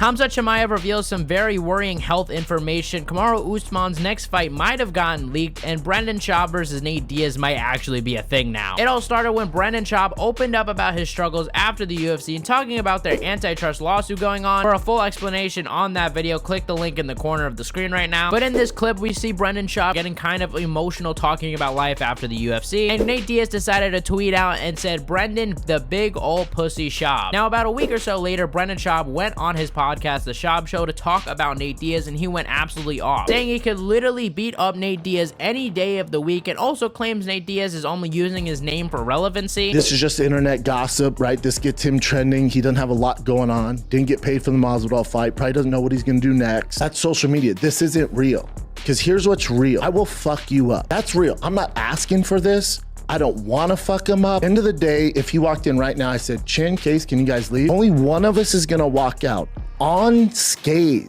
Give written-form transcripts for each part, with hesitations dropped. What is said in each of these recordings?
Khamzat Chimaev reveals some very worrying health information. Kamaru Usman's next fight might have gotten leaked, and Brendan Schaub versus Nate Diaz might actually be a thing now. It all started when Brendan Schaub opened up about his struggles after the UFC and talking about their antitrust lawsuit going on. For a full explanation on that video, click the link in the corner of the screen right now. But in this clip, we see Brendan Schaub getting kind of emotional talking about life after the UFC, and Nate Diaz decided to tweet out and said, "Brendan, the big old pussy Schaub." Now, about a week or so later, Brendan Schaub went on his podcast, The Schaub Show, to talk about Nate Diaz, and he went absolutely off, saying he could literally beat up Nate Diaz any day of the week, and also claims Nate Diaz is only using his name for relevancy. This is just internet gossip, right? This gets him trending. He doesn't have a lot going on. Didn't get paid for the Masvidal fight. Probably doesn't know what he's gonna do next. That's social media. This isn't real. Because here's what's real. I will fuck you up. That's real. I'm not asking for this. I don't want to fuck him up. End of the day, if he walked in right now, I said, Chin, Case, can you guys leave? Only one of us is gonna walk out unscathed,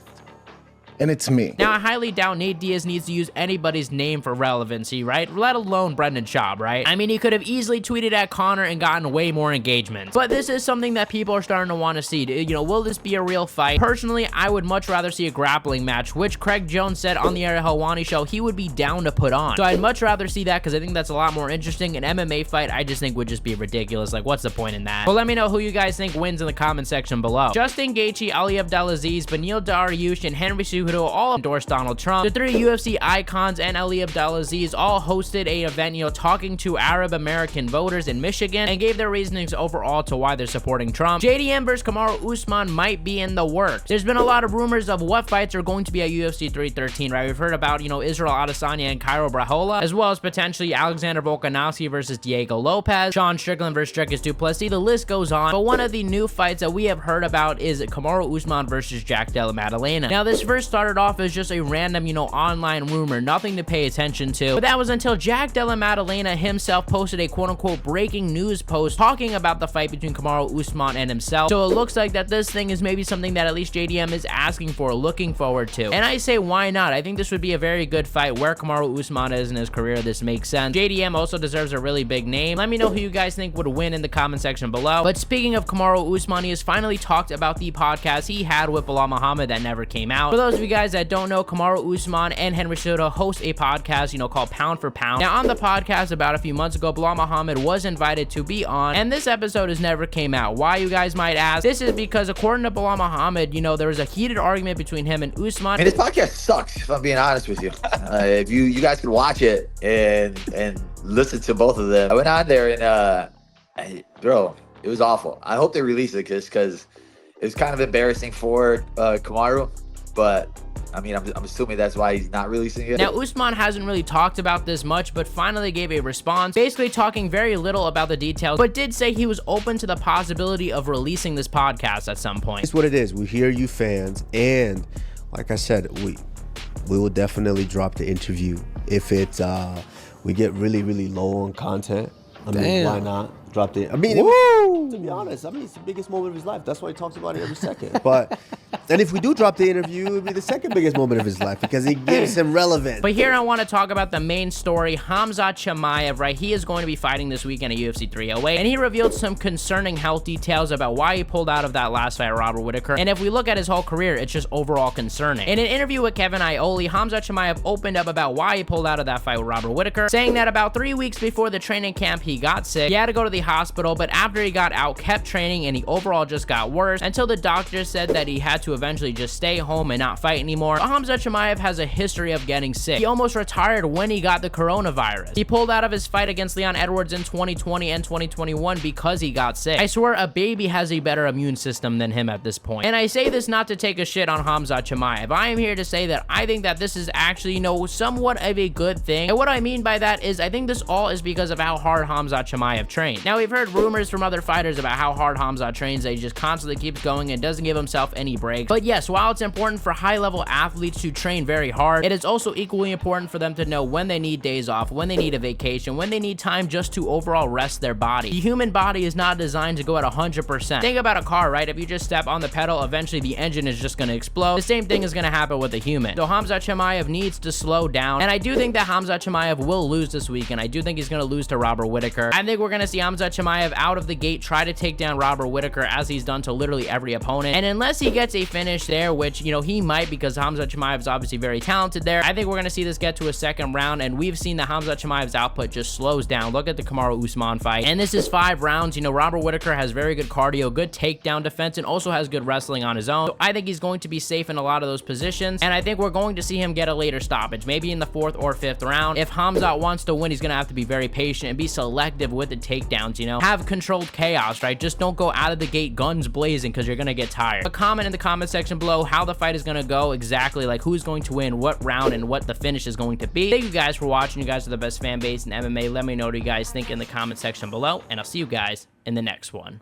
and it's me. Now, I highly doubt Nate Diaz needs to use anybody's name for relevancy, right? Let alone Brendan Schaub, right? I mean, he could have easily tweeted at Conor and gotten way more engagement. But this is something that people are starting to want to see. You know, will this be a real fight? Personally, I would much rather see a grappling match, which Craig Jones said on the Ariel Helwani show he would be down to put on. So I'd much rather see that, because I think that's a lot more interesting. An MMA fight, I just think, would just be ridiculous. Like, what's the point in that? But let me know who you guys think wins in the comment section below. Justin Gaethje, Ali Abdelaziz, Beneil Dariush, and Henry Cejudo all endorsed Donald Trump. The three UFC icons and Ali Abdelaziz all hosted a event, talking to Arab American voters in Michigan, and gave their reasonings overall to why they're supporting Trump. JDM versus Kamaru Usman might be in the works. There's been a lot of rumors of what fights are going to be at UFC 313, right? We've heard about, Israel Adesanya and Cairo Brahola, as well as potentially Alexander Volkanovski versus Diego Lopez, Sean Strickland versus Dricus du Plessis. The list goes on. But one of the new fights that we have heard about is Kamaru Usman versus Jack Della Maddalena. Now, this first started off as just a random, online rumor, nothing to pay attention to. But that was until Jack Della Maddalena himself posted a quote-unquote breaking news post talking about the fight between Kamaru Usman and himself. So it looks like that this thing is maybe something that at least JDM is asking for, looking forward to. And I say, why not? I think this would be a very good fight. Where Kamaru Usman is in his career, this makes sense. JDM also deserves a really big name. Let me know who you guys think would win in the comment section below. But speaking of Kamaru Usman, he has finally talked about the podcast he had with Belal Muhammad that never came out. For those of you guys that don't know, Kamaru Usman and Henry Cejudo host a podcast, called Pound for Pound. Now, on the podcast about a few months ago, Belal Muhammad was invited to be on, and this episode has never came out. Why, you guys might ask? This is because, according to Belal Muhammad, there was a heated argument between him and Usman. And this podcast sucks, if I'm being honest with you. If you guys could watch it and listen to both of them. I went on there and, bro, it was awful. I hope they release it because it was kind of embarrassing for Kamaru, but I mean, I'm assuming that's why he's not releasing it. Now, Usman hasn't really talked about this much, but finally gave a response, basically talking very little about the details, but did say he was open to the possibility of releasing this podcast at some point. It's what it is. We hear you fans, and like I said, we will definitely drop the interview if it's we get really low on content. I mean, why not drop the? I mean, to be honest, it's the biggest moment of his life. That's why he talks about it every second. But and if we do drop the interview, it'll be the second biggest moment of his life because it gives him relevance. But here I want to talk about the main story. Khamzat Chimaev, right? He is going to be fighting this weekend at UFC 308, and he revealed some concerning health details about why he pulled out of that last fight, Robert Whittaker. And if we look at his whole career, it's just overall concerning. In an interview with Kevin Iole, Khamzat Chimaev opened up about why he pulled out of that fight with Robert Whittaker, saying that about 3 weeks before the training camp, he got sick. He had to go to the hospital, but after he got out, kept training, and he overall just got worse until the doctor said that he had to eventually just stay home and not fight anymore. Khamzat Chimaev has a history of getting sick. He almost retired when he got the coronavirus. He pulled out of his fight against Leon Edwards in 2020 and 2021 because he got sick. I swear a baby has a better immune system than him at this point. And I say this not to take a shit on Khamzat Chimaev. I am here to say that I think that this is actually, somewhat of a good thing. And what I mean by that is I think this all is because of how hard Khamzat Chimaev trained. Now, we've heard rumors from other fighters about how hard Khamzat trains, that he just constantly keeps going and doesn't give himself any breaks. But yes, while it's important for high-level athletes to train very hard, it is also equally important for them to know when they need days off, when they need a vacation, when they need time just to overall rest their body. The human body is not designed to go at 100%. Think about a car, right? If you just step on the pedal, eventually the engine is just going to explode. The same thing is going to happen with a human. So Khamzat Chimaev needs to slow down, and I do think that Khamzat Chimaev will lose this weekend. I do think he's going to lose to Robert Whittaker. I think we're going to see Khamzat Chimaev out of the gate try to take down Robert Whittaker as he's done to literally every opponent. And unless he gets a finish there, which, you know, he might, because Khamzat Chimaev is obviously very talented there. I think we're going to see this get to a second round, and we've seen that Khamzat Chimaev's output just slows down. Look at the Kamaru Usman fight. And this is 5 rounds. You know, Robert Whittaker has very good cardio, good takedown defense, and also has good wrestling on his own. So I think he's going to be safe in a lot of those positions, and I think we're going to see him get a later stoppage, maybe in the 4th or 5th round. If Khamzat wants to win, he's going to have to be very patient and be selective with the takedowns, you know? Have controlled chaos, right? Just don't go out of the gate guns blazing, because you're going to get tired. But comment in the comment section below how the fight is going to go exactly, like who's going to win, what round, and what the finish is going to be. Thank you guys for watching. You guys are the best fan base in MMA. Let me know what you guys think in the comment section below, and I'll see you guys in the next one.